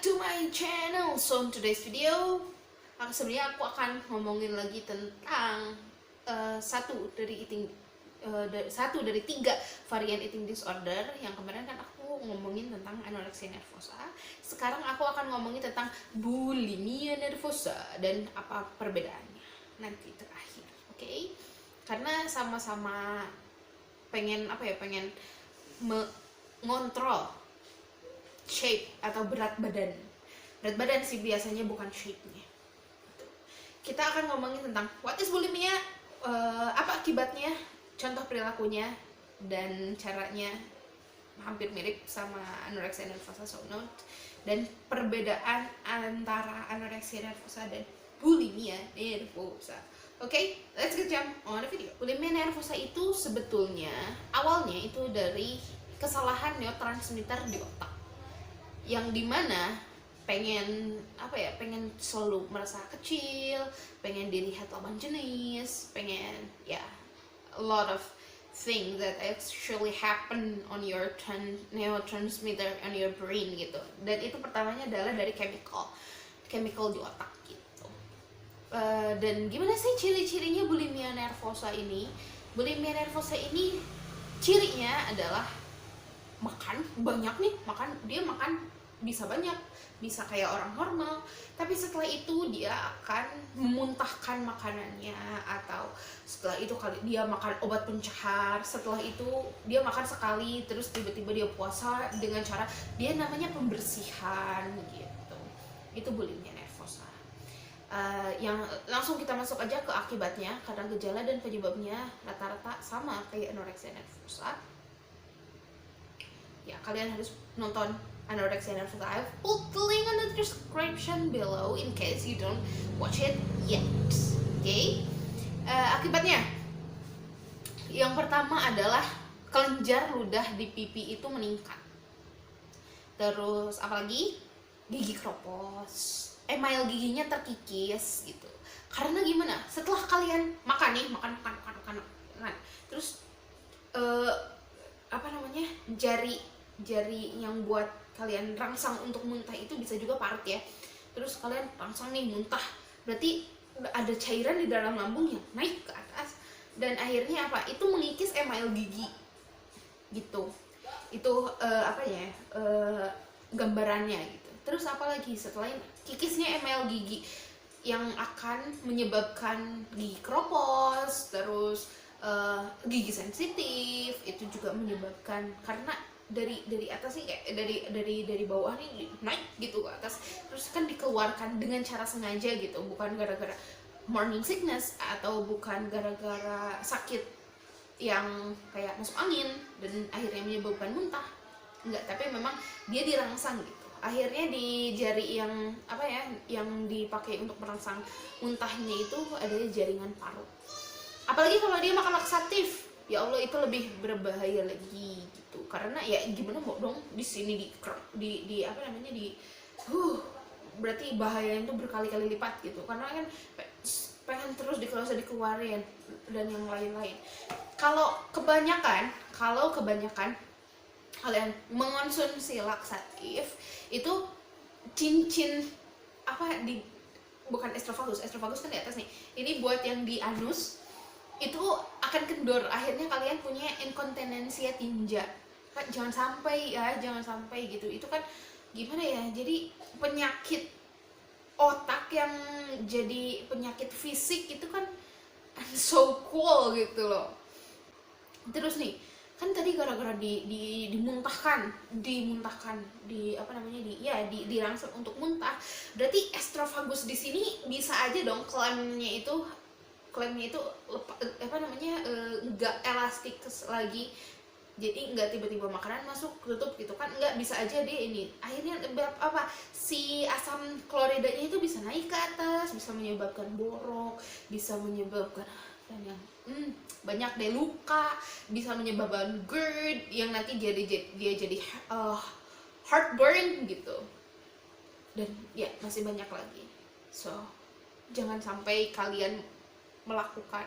to my channel. So in today's video, sebenarnya aku akan ngomongin lagi tentang satu dari tiga varian eating disorder. Yang kemarin kan aku ngomongin tentang anorexia nervosa. Sekarang aku akan ngomongin tentang bulimia nervosa dan apa perbedaannya nanti terakhir, oke? Karena sama-sama pengen mengontrol shape atau berat badan sih biasanya, bukan shape-nya. Kita akan ngomongin tentang what is bulimia, apa akibatnya, contoh perilakunya, dan caranya hampir mirip sama anorexia nervosa, so note, dan perbedaan antara anorexia nervosa dan bulimia nervosa. Oke, let's get jump on the video. Bulimia nervosa itu sebetulnya awalnya itu dari kesalahan neurotransmitter di otak, yang dimana pengen selalu merasa kecil, pengen dilihat lawan jenis, pengen a lot of things that actually happen on your neurotransmitter on your brain gitu. Dan itu pertamanya adalah dari chemical di otak gitu. Dan gimana sih ciri-cirinya bulimia nervosa ini? Bulimia nervosa ini cirinya adalah makan banyak nih, dia makan bisa banyak, bisa kayak orang normal, tapi setelah itu dia akan memuntahkan makanannya, atau setelah itu dia makan obat pencahar, setelah itu dia makan sekali terus tiba-tiba dia puasa dengan cara dia namanya pembersihan gitu. Itu bulimia nervosa. Yang langsung kita masuk aja ke akibatnya, karena gejala dan penyebabnya rata-rata sama kayak anorexia nervosa. Ya, kalian harus nonton anorexia nervosa. I've put the link on the description below in case you don't watch it yet. Okay? Akibatnya, yang pertama adalah kelenjar ludah di pipi itu meningkat. Terus apalagi gigi kropos, email giginya terkikis gitu. Karena gimana? Setelah kalian makan, terus jari yang buat kalian rangsang untuk muntah itu bisa juga parut ya. Terus kalian rangsang nih muntah, berarti ada cairan di dalam lambung yang naik ke atas, dan akhirnya itu mengikis email gigi gitu. Itu gambarannya gitu. Terus apalagi setelah kikisnya email gigi yang akan menyebabkan gigi kropos, terus gigi sensitif, itu juga menyebabkan karena dari atas sih kayak dari bawah nih naik gitu ke atas, terus kan dikeluarkan dengan cara sengaja gitu, bukan gara-gara morning sickness atau bukan gara-gara sakit yang kayak masuk angin dan akhirnya menyebabkan muntah, enggak, tapi memang dia dirangsang gitu. Akhirnya di jari yang dipakai untuk merangsang muntahnya itu adalah jaringan parut. Apalagi kalau dia makan laksatif, ya Allah, itu lebih berbahaya lagi gitu. Karena ya gimana mau dong di sini berarti bahayanya itu berkali-kali lipat gitu. Karena kan pengen terus dikeluarin dan yang lain-lain. Kalau kebanyakan kalian mengonsumsi laksatif, itu cincin bukan esophagus kan di atas nih. Ini buat yang di anus itu akan kendor, akhirnya kalian punya inkontinensia tinja. Kan jangan sampai gitu. Itu kan gimana ya, jadi penyakit otak yang jadi penyakit fisik itu kan so cool gitu loh. Terus nih, kan tadi gara-gara dimuntahkan dirangsang untuk muntah, berarti esophagus di sini bisa aja dong klaimnya itu nggak elastik lagi, jadi nggak tiba-tiba makanan masuk tutup gitu kan, nggak, bisa aja dia ini akhirnya si asam kloridanya itu bisa naik ke atas, bisa menyebabkan borok, bisa menyebabkan dan yang banyak deh luka, bisa menyebabkan GERD yang nanti dia jadi heartburn gitu, dan ya masih banyak lagi. So jangan sampai kalian melakukan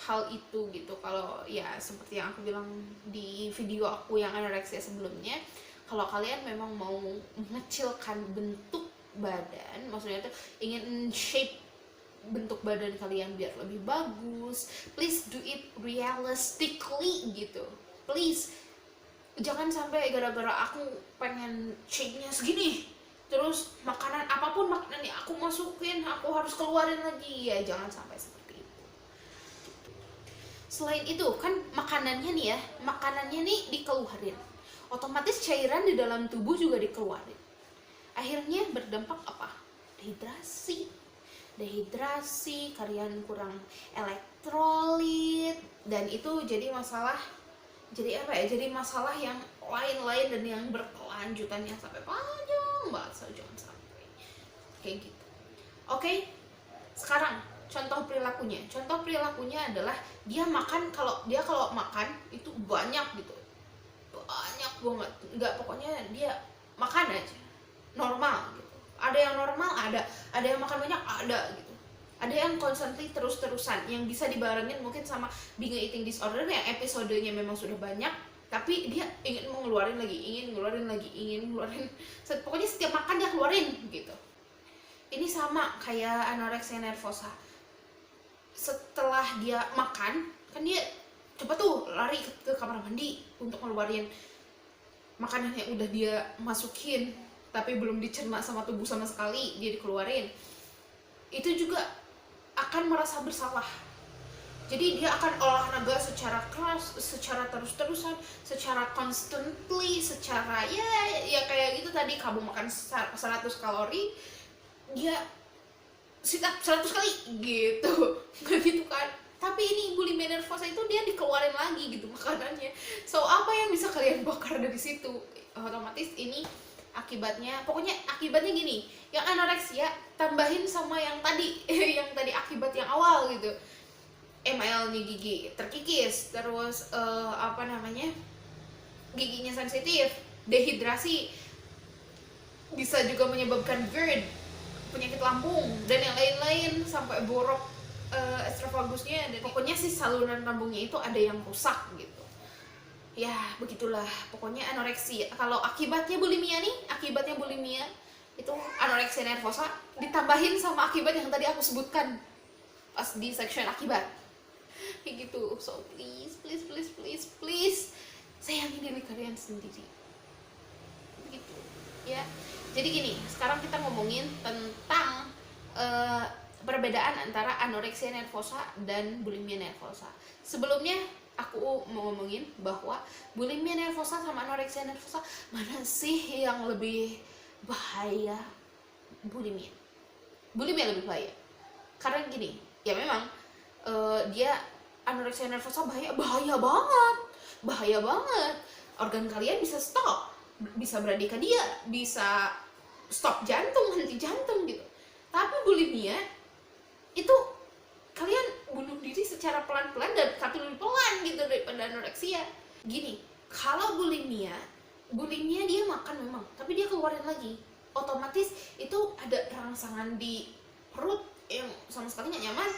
hal itu gitu. Kalau ya seperti yang aku bilang di video aku yang anorexia sebelumnya, Kalau kalian memang mau mengecilkan bentuk badan, maksudnya tuh ingin shape bentuk badan kalian biar lebih bagus, please do it realistically gitu. Please, jangan sampai gara-gara aku pengen shape-nya segini, terus makanan apapun makanan yang aku masukin aku harus keluarin lagi, ya jangan sampai seperti itu. Selain itu kan makanannya nih ya, makanannya nih dikeluarin, otomatis cairan di dalam tubuh juga dikeluarin, akhirnya berdampak apa? Dehidrasi, kalian kurang elektrolit, dan itu jadi masalah, jadi apa ya, jadi masalah yang lain-lain dan yang berkelanjutan yang sampai panjang banget, so jangan sampai kayak gitu. Oke, sekarang contoh perilakunya adalah dia makan, kalau makan itu banyak gitu, banyak banget, nggak, pokoknya dia makan aja normal gitu. Ada yang normal, ada yang makan banyak, ada gitu. Ada yang constantly terus-terusan, yang bisa dibarengin mungkin sama binge eating disorder yang episodenya memang sudah banyak, tapi dia ingin ngeluarin lagi, ingin ngeluarin, pokoknya setiap makan dia keluarin gitu. Ini sama kayak anorexia nervosa. Setelah dia makan, kan dia coba tuh lari ke kamar mandi untuk ngeluarin makanan yang udah dia masukin tapi belum dicerna sama tubuh sama sekali, dia dikeluarin. Itu juga akan merasa bersalah. Jadi dia akan olahraga secara keras, secara terus-terusan, secara constantly, secara ya kayak gitu tadi, kamu makan 100 kalori, dia sit up 100 kali gitu. Gitu kan. Tapi ini bulimia nervosa itu dia dikeluarin lagi gitu makanannya. So apa yang bisa kalian bakar dari situ? Otomatis ini akibatnya, pokoknya akibatnya gini, yang anoreksia tambahin sama yang tadi yang tadi akibat yang awal gitu, ML-nya gigi terkikis, terus giginya sensitif, dehidrasi, bisa juga menyebabkan GERD, penyakit lambung, dan yang lain-lain, sampai borok estrofagusnya, dan pokoknya sih saluran lambungnya itu ada yang rusak gitu. Ya begitulah pokoknya anoreksia. Kalau akibatnya bulimia itu anoreksia nervosa ditambahin sama akibat yang tadi aku sebutkan pas di section akibat kayak gitu. So please sayangi diri kalian sendiri begitu ya. Jadi gini, sekarang kita ngomongin tentang perbedaan antara anoreksia nervosa dan bulimia nervosa. Sebelumnya aku mau ngomongin bahwa bulimia nervosa sama anoreksia nervosa, mana sih yang lebih bahaya? Bulimia lebih bahaya. Karena gini, ya memang dia anoreksia nervosa bahaya banget. Organ kalian bisa stop, bisa bradikadia, bisa stop jantung, henti jantung gitu. Tapi bulimia itu kalian bunuh diri secara pelan-pelan dan tapi lebih pelan gitu daripada anoreksia. Gini, kalau bulimia dia makan memang, tapi dia keluarin lagi. Otomatis itu ada rangsangan di perut yang sama sekali nggak nyaman.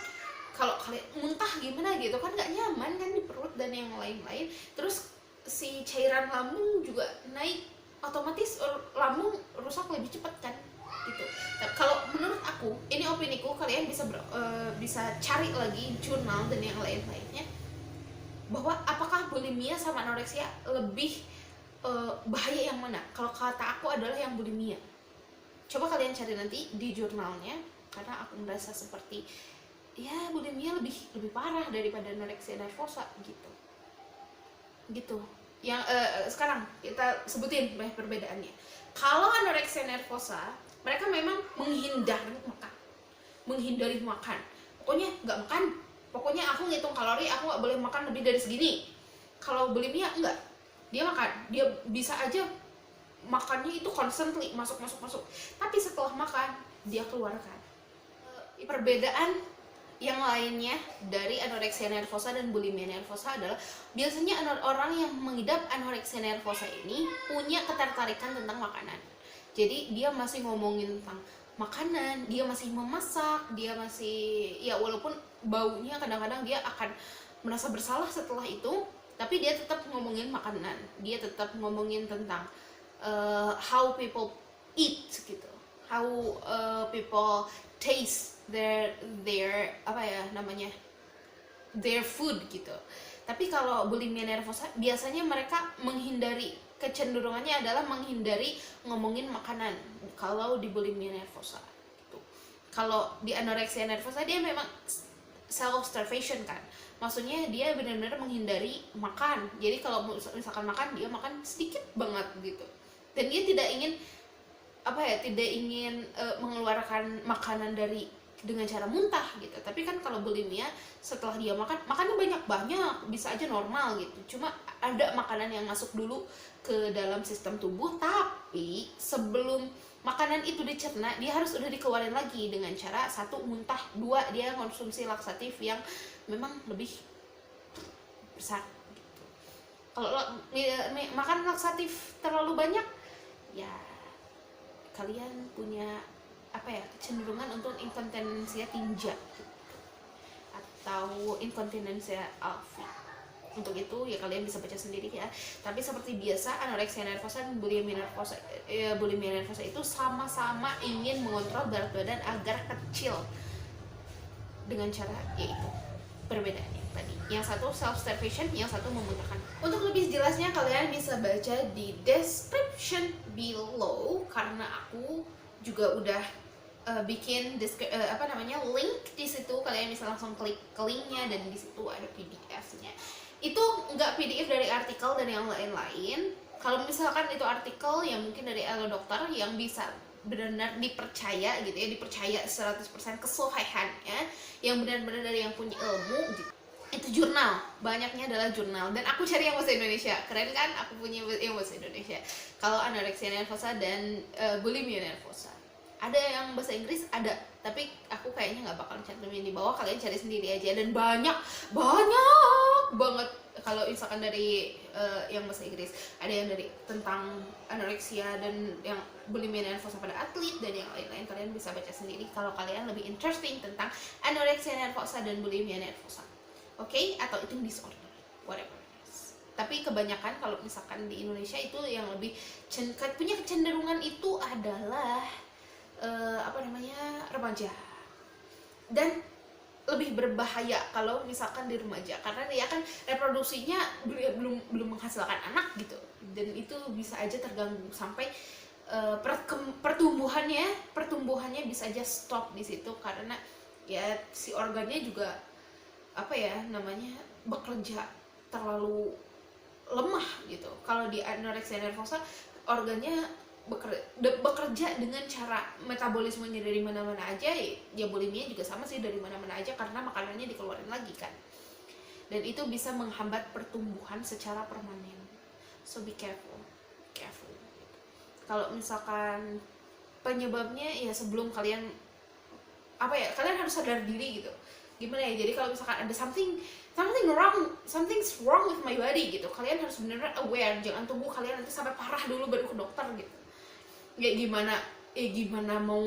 Kalau kalian muntah gimana gitu kan nggak nyaman kan di perut dan yang lain-lain. Terus si cairan lambung juga naik, otomatis lambung rusak lebih cepat kan gitu. Nah, kalau menurut aku, ini opiniku, kalian bisa cari lagi jurnal dan yang lain-lainnya, bahwa apakah bulimia sama anoreksia lebih bahaya yang mana. Kalau kata aku adalah yang bulimia. Coba kalian cari nanti di jurnalnya, karena aku merasa seperti ya bulimia lebih parah daripada anoreksia nervosa gitu. Yang sekarang kita sebutin banyak perbedaannya. Kalau anoreksia nervosa, mereka memang menghindari makan, pokoknya nggak makan, pokoknya aku ngitung kalori, aku nggak boleh makan lebih dari segini. Kalau bulimia enggak, dia makan, dia bisa aja makannya itu constantly masuk, tapi setelah makan dia keluarkan. Perbedaan yang lainnya dari anoreksia nervosa dan bulimia nervosa adalah biasanya orang yang mengidap anoreksia nervosa ini punya ketertarikan tentang makanan. Jadi dia masih ngomongin tentang makanan, dia masih memasak, dia masih, ya walaupun baunya kadang-kadang dia akan merasa bersalah setelah itu, tapi dia tetap ngomongin makanan, dia tetap ngomongin tentang how people eat gitu, how people taste their apa ya namanya, their food gitu. Tapi kalau bulimia nervosa biasanya mereka menghindari, kecenderungannya adalah menghindari ngomongin makanan kalau di bulimia nervosa gitu. Kalau di anorexia nervosa dia memang self starvation kan, maksudnya dia benar-benar menghindari makan. Jadi kalau misalkan makan, dia makan sedikit banget gitu, dan dia tidak ingin apa ya, tidak ingin mengeluarkan makanan dengan cara muntah gitu. Tapi kan kalau bulimia, setelah dia makannya banyak bisa aja normal gitu, cuma ada makanan yang masuk dulu ke dalam sistem tubuh, tapi sebelum makanan itu dicerna dia harus udah dikeluarin lagi dengan cara satu, muntah, dua, dia konsumsi laksatif yang memang lebih besar gitu. Kalau makan laksatif terlalu banyak, ya kalian punya apa ya, kecenderungan untuk inkontinensia tinja gitu, atau inkontinensia alfi. Untuk itu ya kalian bisa baca sendiri ya. Tapi seperti biasa, anorexia nervosa dan bulimia nervosa itu sama-sama ingin mengontrol berat badan agar kecil dengan cara yaitu perbedaannya tadi. Yang satu self starvation, yang satu memuntahkan. Untuk lebih jelasnya kalian bisa baca di description below, karena aku juga udah bikin link di situ. Kalian bisa langsung klik ke linknya, dan di situ ada PDF-nya. Itu nggak PDF dari artikel dan yang lain-lain. Kalau misalkan itu artikel yang mungkin dari dokter yang bisa benar-benar dipercaya gitu ya, dipercaya 100% kesohihannya, yang benar-benar dari yang punya ilmu gitu. Itu jurnal, banyaknya adalah jurnal, dan aku cari yang bahasa Indonesia. Keren kan, aku punya yang bahasa Indonesia kalau anorexia nervosa dan bulimia nervosa. Ada yang bahasa Inggris, ada, tapi aku kayaknya nggak bakal cantumin di bawah, kalian cari sendiri aja. Dan banyak banget kalau misalkan dari yang bahasa Inggris, ada yang dari tentang anoreksia dan yang bulimia nervosa pada atlet dan yang lain-lain. Kalian bisa baca sendiri kalau kalian lebih interesting tentang anoreksia nervosa dan bulimia nervosa, oke? Atau eating disorder, whatever. Tapi kebanyakan kalau misalkan di Indonesia itu yang lebih punya kecenderungan itu adalah remaja, dan lebih berbahaya kalau misalkan di remaja, karena dia kan reproduksinya belum menghasilkan anak gitu, dan itu bisa aja terganggu sampai pertumbuhannya bisa aja stop di situ, karena ya si organnya juga bekerja terlalu lemah gitu. Kalau di anorexia nervosa organnya bekerja dengan cara metabolismenya dari mana-mana aja, ya bulimia juga sama sih, dari mana-mana aja karena makanannya dikeluarin lagi kan, dan itu bisa menghambat pertumbuhan secara permanen. So be careful. Kalau misalkan penyebabnya, ya sebelum kalian kalian harus sadar diri gitu. Gimana ya, jadi kalau misalkan ada something's wrong with my body gitu, kalian harus benar-benar aware, jangan tunggu kalian nanti sampai parah dulu baru ke dokter gitu. Ya gimana mau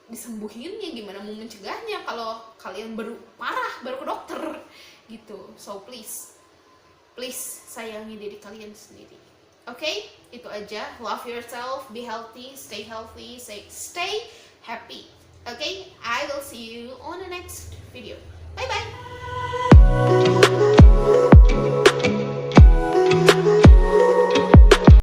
disembuhinnya, gimana mau mencegahnya kalau kalian baru parah baru ke dokter gitu. So please sayangi diri kalian sendiri, oke? Itu aja. Love yourself, be healthy, stay happy, okay? I will see you on the next video. Bye bye.